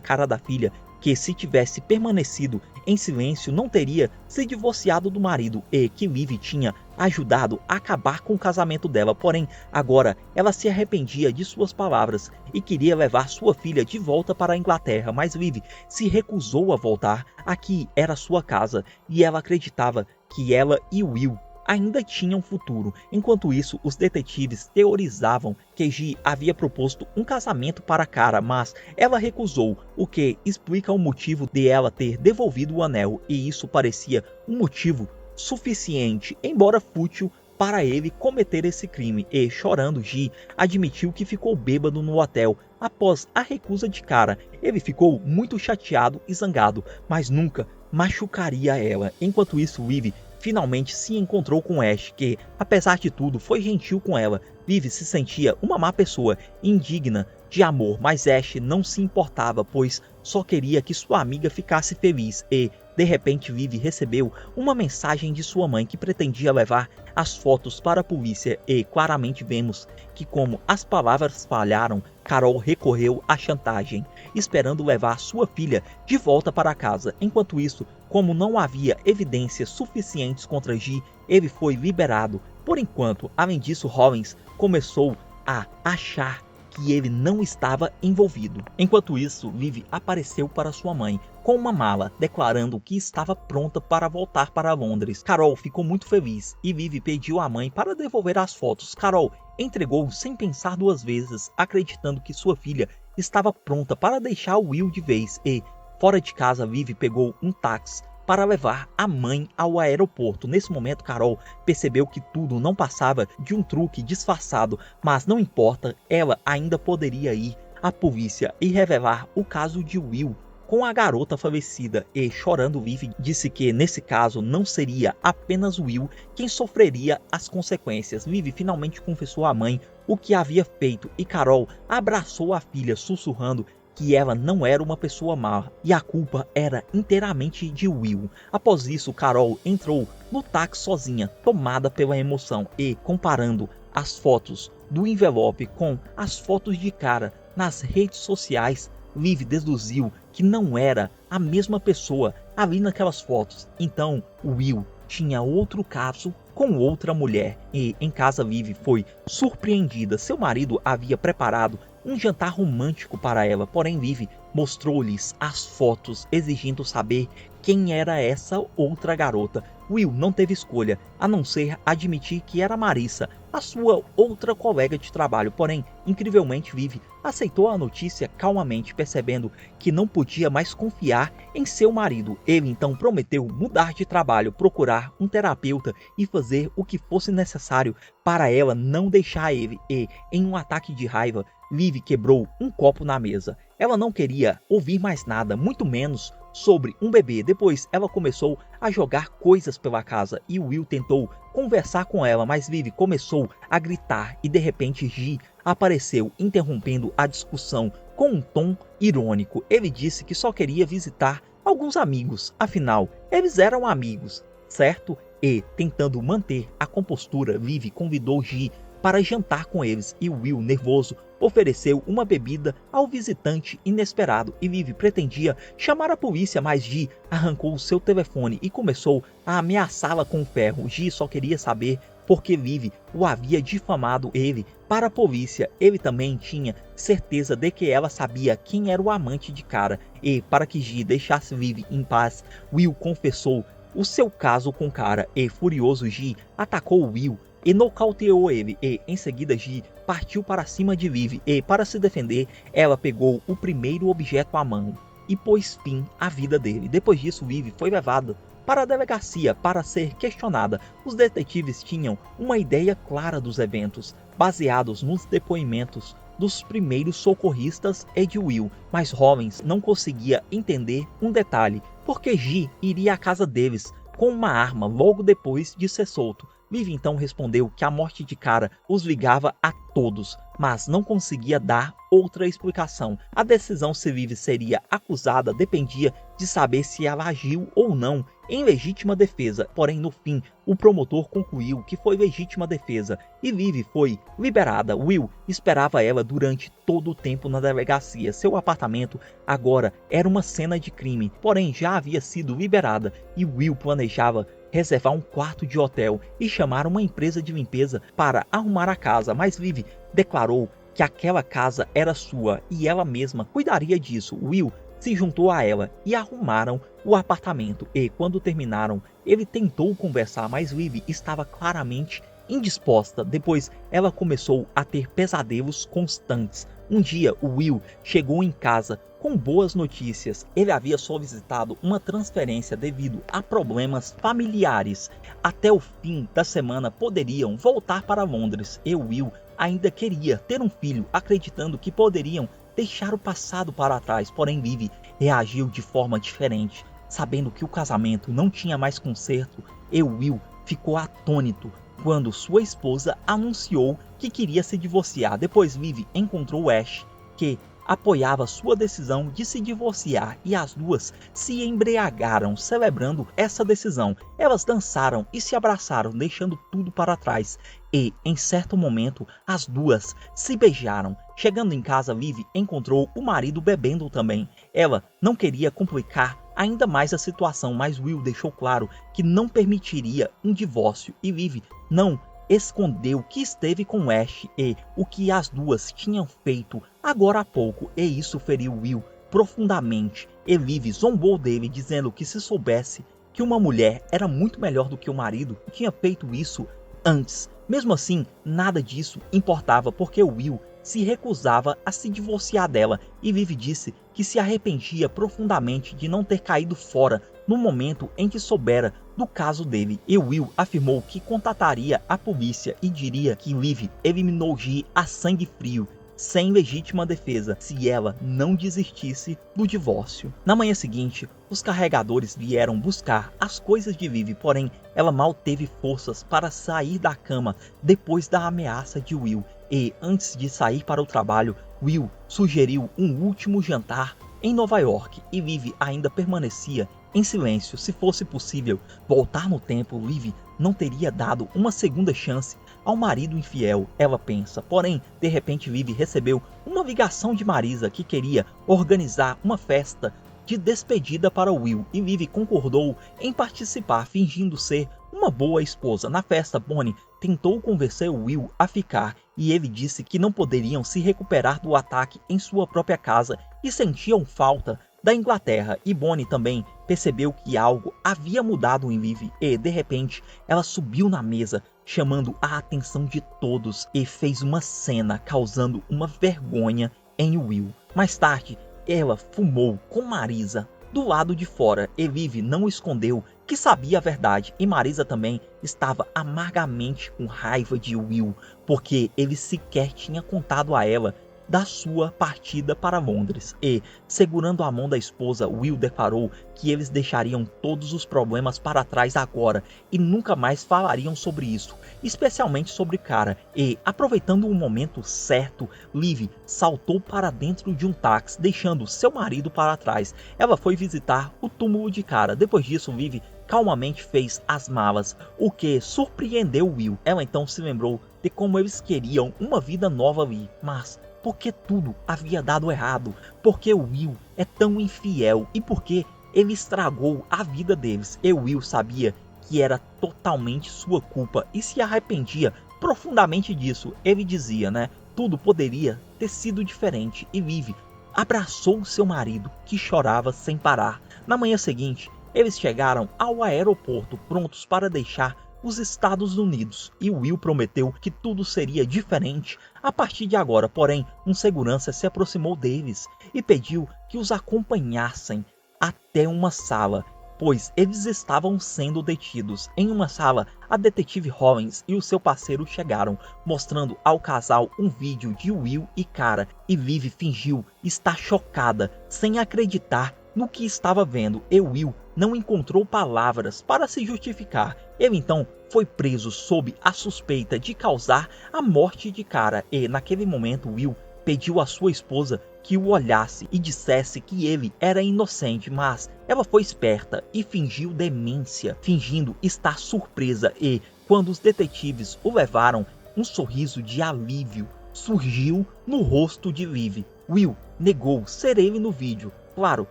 cara da filha que se tivesse permanecido em silêncio não teria se divorciado do marido, e que Vivi tinha ajudado a acabar com o casamento dela. Porém, agora ela se arrependia de suas palavras e queria levar sua filha de volta para a Inglaterra, mas Vivi se recusou a voltar. Aqui era sua casa e ela acreditava que ela e Will ainda tinham futuro. Enquanto isso, os detetives teorizavam que Ji havia proposto um casamento para Cara, mas ela recusou, o que explica o motivo de ela ter devolvido o anel, e isso parecia um motivo suficiente, embora fútil, para ele cometer esse crime. E chorando, Ji admitiu que ficou bêbado no hotel após a recusa de Cara. Ele ficou muito chateado e zangado, mas nunca machucaria ela. Enquanto isso, Vivi finalmente se encontrou com Ash, que, apesar de tudo, foi gentil com ela. Vivi se sentia uma má pessoa, indigna de amor, mas Ash não se importava, pois só queria que sua amiga ficasse feliz. E, de repente, Vivi recebeu uma mensagem de sua mãe que pretendia levar as fotos para a polícia, e claramente vemos que, como as palavras falharam, Carol recorreu à chantagem, esperando levar sua filha de volta para casa. Enquanto isso, como não havia evidências suficientes contra Ji, ele foi liberado por enquanto. Além disso, Rollins começou a achar que ele não estava envolvido. Enquanto isso, Vivi apareceu para sua mãe com uma mala, declarando que estava pronta para voltar para Londres. Carol ficou muito feliz e Vivi pediu à mãe para devolver as fotos. Carol entregou sem pensar duas vezes, acreditando que sua filha estava pronta para deixar o Will de vez. E, fora de casa, Vivi pegou um táxi para levar a mãe ao aeroporto. Nesse momento, Carol percebeu que tudo não passava de um truque disfarçado, mas não importa, ela ainda poderia ir à polícia e revelar o caso de Will com a garota falecida. E, chorando, Vivi disse que nesse caso não seria apenas Will quem sofreria as consequências. Vivi finalmente confessou à mãe o que havia feito, e Carol abraçou a filha, sussurrando que ela não era uma pessoa má e a culpa era inteiramente de Will. Após isso, Carol entrou no táxi sozinha, tomada pela emoção, e comparando as fotos do envelope com as fotos de Cara nas redes sociais, Vivi deduziu que não era a mesma pessoa ali naquelas fotos. Então, Will tinha outro caso com outra mulher, e em casa Vivi foi surpreendida. Seu marido havia preparado um jantar romântico para ela, porém Vivi mostrou-lhes as fotos, exigindo saber quem era essa outra garota. Will não teve escolha, a não ser admitir que era Marissa, a sua outra colega de trabalho. Porém, incrivelmente, Vivi aceitou a notícia calmamente, percebendo que não podia mais confiar em seu marido. Ele então prometeu mudar de trabalho, procurar um terapeuta e fazer o que fosse necessário para ela não deixar ele. E, em um ataque de raiva, Vivi quebrou um copo na mesa. Ela não queria ouvir mais nada, muito menos sobre um bebê. Depois ela começou a jogar coisas pela casa e Will tentou conversar com ela, mas Vivi começou a gritar e de repente Ji apareceu, interrompendo a discussão com um tom irônico. Ele disse que só queria visitar alguns amigos, afinal eles eram amigos, certo? E, tentando manter a compostura, Vivi convidou Ji para jantar com eles, e Will, nervoso, ofereceu uma bebida ao visitante inesperado, e Vivi pretendia chamar a polícia, mas Ji arrancou seu telefone e começou a ameaçá-la com o ferro. Ji só queria saber por que Vivi o havia difamado ele para a polícia. Ele também tinha certeza de que ela sabia quem era o amante de Cara, e para que Ji deixasse Vivi em paz, Will confessou o seu caso com Cara, e furioso Ji atacou Will e nocauteou ele, e em seguida Ji partiu para cima de Vivi, e para se defender ela pegou o primeiro objeto à mão e pôs fim à vida dele. Depois disso, Vivi foi levada para a delegacia para ser questionada. Os detetives tinham uma ideia clara dos eventos, baseados nos depoimentos dos primeiros socorristas e de Will, mas Rollins não conseguia entender um detalhe, porque G iria à casa deles com uma arma logo depois de ser solto. Liv então respondeu que a morte de Kara os ligava a todos, mas não conseguia dar outra explicação. A decisão se Liv seria acusada dependia de saber se ela agiu ou não em legítima defesa, porém no fim o promotor concluiu que foi legítima defesa e Liv foi liberada. Will esperava ela durante todo o tempo na delegacia. Seu apartamento agora era uma cena de crime, porém já havia sido liberada e Will planejava reservar um quarto de hotel e chamar uma empresa de limpeza para arrumar a casa, mas Liv declarou que aquela casa era sua e ela mesma cuidaria disso. Will se juntou a ela e arrumaram o apartamento e, quando terminaram, ele tentou conversar, mas Liv estava claramente indisposta. Depois, ela começou a ter pesadelos constantes. Um dia, Will chegou em casa com boas notícias. Ele havia solicitado uma transferência devido a problemas familiares. Até o fim da semana poderiam voltar para Londres e Will ainda queria ter um filho, acreditando que poderiam deixar o passado para trás. Porém, Liv reagiu de forma diferente. Sabendo que o casamento não tinha mais conserto, Will ficou atônito quando sua esposa anunciou que queria se divorciar. Depois, Liv encontrou Ash, que apoiava sua decisão de se divorciar, e as duas se embriagaram celebrando essa decisão. Elas dançaram e se abraçaram, deixando tudo para trás. E, em certo momento, as duas se beijaram. Chegando em casa, Liv encontrou o marido bebendo também. Ela não queria complicar ainda mais a situação, mas Will deixou claro que não permitiria um divórcio e Liv não escondeu que esteve com Ash e o que as duas tinham feito agora há pouco, e isso feriu Will profundamente. E Liv zombou dele, dizendo que se soubesse que uma mulher era muito melhor do que o marido, tinha feito isso antes. Mesmo assim, nada disso importava, porque Will se recusava a se divorciar dela, e Liv disse que se arrependia profundamente de não ter caído fora no momento em que soubera do caso dele. E Will afirmou que contataria a polícia e diria que Liv eliminou G a sangue frio, sem legítima defesa, se ela não desistisse do divórcio. Na manhã seguinte, os carregadores vieram buscar as coisas de Liv, porém ela mal teve forças para sair da cama depois da ameaça de Will. E antes de sair para o trabalho, Will sugeriu um último jantar em Nova York e Liv ainda permanecia em silêncio. Se fosse possível voltar no tempo, Liv não teria dado uma segunda chance ao marido infiel, ela pensa. Porém, de repente Liv recebeu uma ligação de Marisa, que queria organizar uma festa de despedida para Will, e Liv concordou em participar, fingindo ser uma boa esposa. Na festa, Bonnie tentou convencer Will a ficar, e ele disse que não poderiam se recuperar do ataque em sua própria casa e sentiam falta da Inglaterra. E Bonnie também percebeu que algo havia mudado em Liv, e de repente ela subiu na mesa, chamando a atenção de todos, e fez uma cena causando uma vergonha em Will. Mais tarde, ela fumou com Marisa do lado de fora, e Liv não escondeu que sabia a verdade, e Marisa também estava amargamente com raiva de Will, porque ele sequer tinha contado a ela da sua partida para Londres. E, segurando a mão da esposa, Will declarou que eles deixariam todos os problemas para trás agora e nunca mais falariam sobre isso, especialmente sobre Kara. E, aproveitando o momento certo, Liv saltou para dentro de um táxi, deixando seu marido para trás. Ela foi visitar o túmulo de Kara. Depois disso, Liv calmamente fez as malas, o que surpreendeu Will. Ela então se lembrou de como eles queriam uma vida nova ali, mas porque tudo havia dado errado, porque Will é tão infiel e porque ele estragou a vida deles. E Will sabia que era totalmente sua culpa e se arrependia profundamente disso. Ele dizia, tudo poderia ter sido diferente, e Liv abraçou seu marido, que chorava sem parar. Na manhã seguinte, eles chegaram ao aeroporto prontos para deixar os Estados Unidos, e Will prometeu que tudo seria diferente a partir de agora. Porém, um segurança se aproximou deles e pediu que os acompanhassem até uma sala pois eles estavam sendo detidos. Em uma sala, a detetive Rollins e o seu parceiro chegaram, mostrando ao casal um vídeo de Will e Cara, e Vivi fingiu estar chocada, sem acreditar no que estava vendo, e Will não encontrou palavras para se justificar. Ele então foi preso sob a suspeita de causar a morte de Cara, e naquele momento Will pediu à sua esposa que o olhasse e dissesse que ele era inocente, mas ela foi esperta e fingiu demência, fingindo estar surpresa, e quando os detetives o levaram, um sorriso de alívio surgiu no rosto de Vivi. Will negou ser ele no vídeo. Claro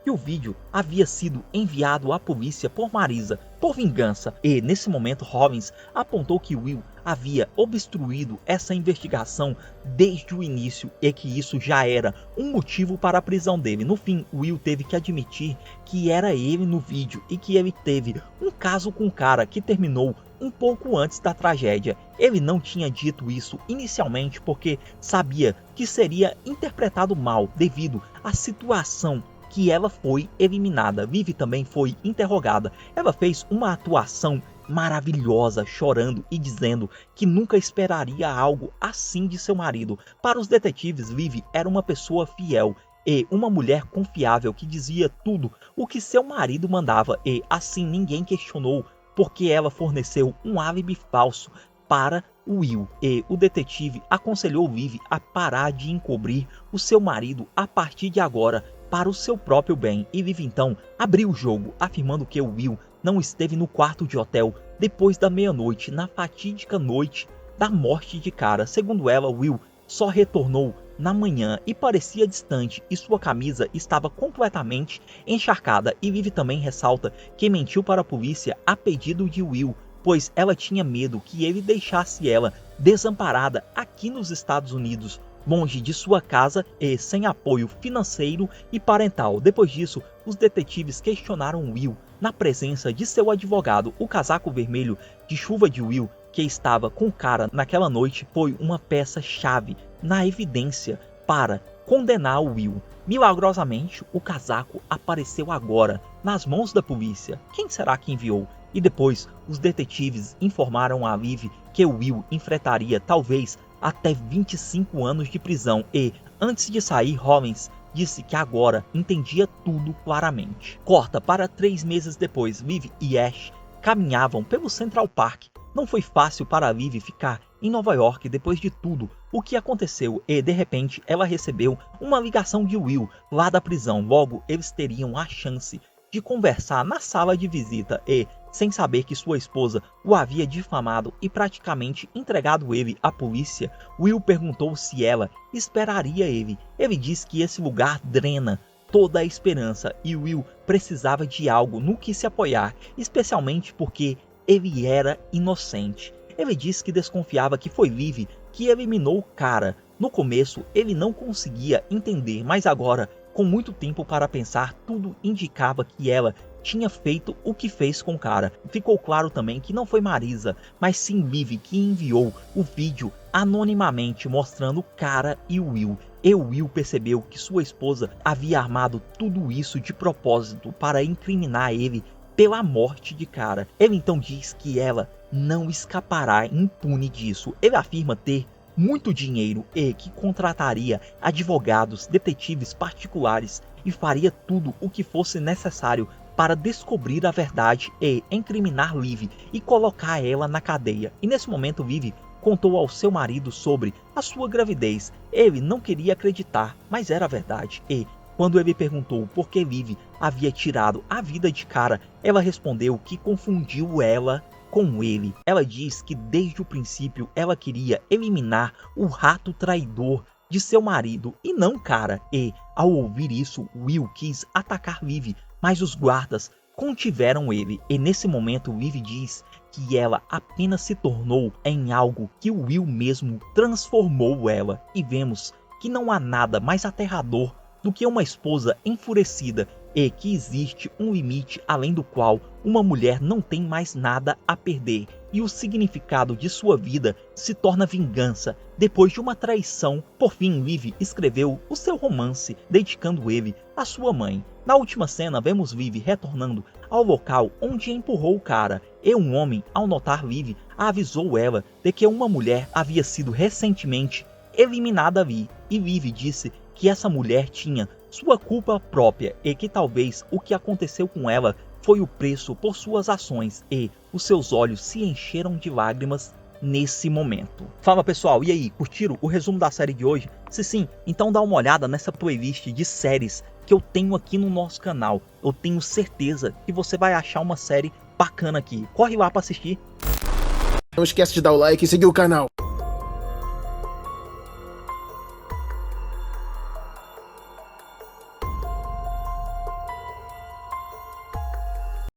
que o vídeo havia sido enviado à polícia por Marisa, por vingança, e nesse momento Rollins apontou que Will havia obstruído essa investigação desde o início e que isso já era um motivo para a prisão dele. No fim, Will teve que admitir que era ele no vídeo e que ele teve um caso com o Cara que terminou um pouco antes da tragédia. Ele não tinha dito isso inicialmente porque sabia que seria interpretado mal devido à situação que ela foi eliminada. Vivi também foi interrogada. Ela fez uma atuação maravilhosa, chorando e dizendo que nunca esperaria algo assim de seu marido. Para os detetives, Vivi era uma pessoa fiel e uma mulher confiável que dizia tudo o que seu marido mandava, e assim ninguém questionou porque ela forneceu um álibi falso para Will, e o detetive aconselhou Vivi a parar de encobrir o seu marido a partir de agora, para o seu próprio bem, e Vivi então abriu o jogo, afirmando que Will não esteve no quarto de hotel depois da meia-noite, na fatídica noite da morte de Cara. Segundo ela, Will só retornou na manhã e parecia distante, e sua camisa estava completamente encharcada, e Vivi também ressalta que mentiu para a polícia a pedido de Will, pois ela tinha medo que ele deixasse ela desamparada aqui nos Estados Unidos, longe de sua casa e sem apoio financeiro e parental. Depois disso, os detetives questionaram Will na presença de seu advogado. O casaco vermelho de chuva de Will, que estava com Cara naquela noite, foi uma peça-chave na evidência para condenar Will. Milagrosamente, o casaco apareceu agora nas mãos da polícia. Quem será que enviou? E depois, os detetives informaram a Vivi que Will enfrentaria talvez até 25 anos de prisão, e antes de sair, Rollins disse que agora entendia tudo claramente. Corta para 3 meses depois, Vivi e Ash caminhavam pelo Central Park. Não foi fácil para Vivi ficar em Nova York depois de tudo o que aconteceu, e de repente ela recebeu uma ligação de Will lá da prisão. Logo, eles teriam a chance de conversar na sala de visita, e sem saber que sua esposa o havia difamado e praticamente entregado ele à polícia, Will perguntou se ela esperaria ele. Ele disse que esse lugar drena toda a esperança e Will precisava de algo no que se apoiar, especialmente porque ele era inocente. Ele disse que desconfiava que foi Vivi que eliminou Cara. No começo ele não conseguia entender, mas agora, com muito tempo para pensar, tudo indicava que ela tinha feito o que fez com Cara. Ficou claro também que não foi Marisa, mas sim Vivi que enviou o vídeo anonimamente mostrando Cara e Will. E Will percebeu que sua esposa havia armado tudo isso de propósito para incriminar ele pela morte de Cara. Ele então diz que ela não escapará impune disso. Ele afirma ter muito dinheiro e que contrataria advogados, detetives particulares e faria tudo o que fosse necessário para descobrir a verdade e incriminar Vivi e colocar ela na cadeia. E nesse momento Vivi contou ao seu marido sobre a sua gravidez. Ele não queria acreditar, mas era verdade. E quando ele perguntou por que Vivi havia tirado a vida de Cara, ela respondeu que confundiu ela com ele. Ela diz que desde o princípio ela queria eliminar o rato traidor de seu marido e não Cara. E ao ouvir isso, Will quis atacar Vivi, mas os guardas contiveram ele. E nesse momento Vivi diz que ela apenas se tornou em algo que o Will mesmo transformou ela. E vemos que não há nada mais aterrador do que uma esposa enfurecida e que existe um limite além do qual uma mulher não tem mais nada a perder. e o significado de sua vida se torna vingança depois de uma traição. Por fim, Vivi escreveu o seu romance, dedicando ele à sua mãe. Na última cena, vemos Vivi retornando ao local onde empurrou o cara, e um homem, ao notar Vivi, avisou ela de que uma mulher havia sido recentemente eliminada ali, e Vivi disse que essa mulher tinha sua culpa própria e que talvez o que aconteceu com ela foi o preço por suas ações, e os seus olhos se encheram de lágrimas nesse momento. Fala pessoal, e aí, curtiram o resumo da série de hoje? Se sim, então dá uma olhada nessa playlist de séries que eu tenho aqui no nosso canal. Eu tenho certeza que você vai achar uma série bacana aqui. Corre lá para assistir. Não esquece de dar o like e seguir o canal.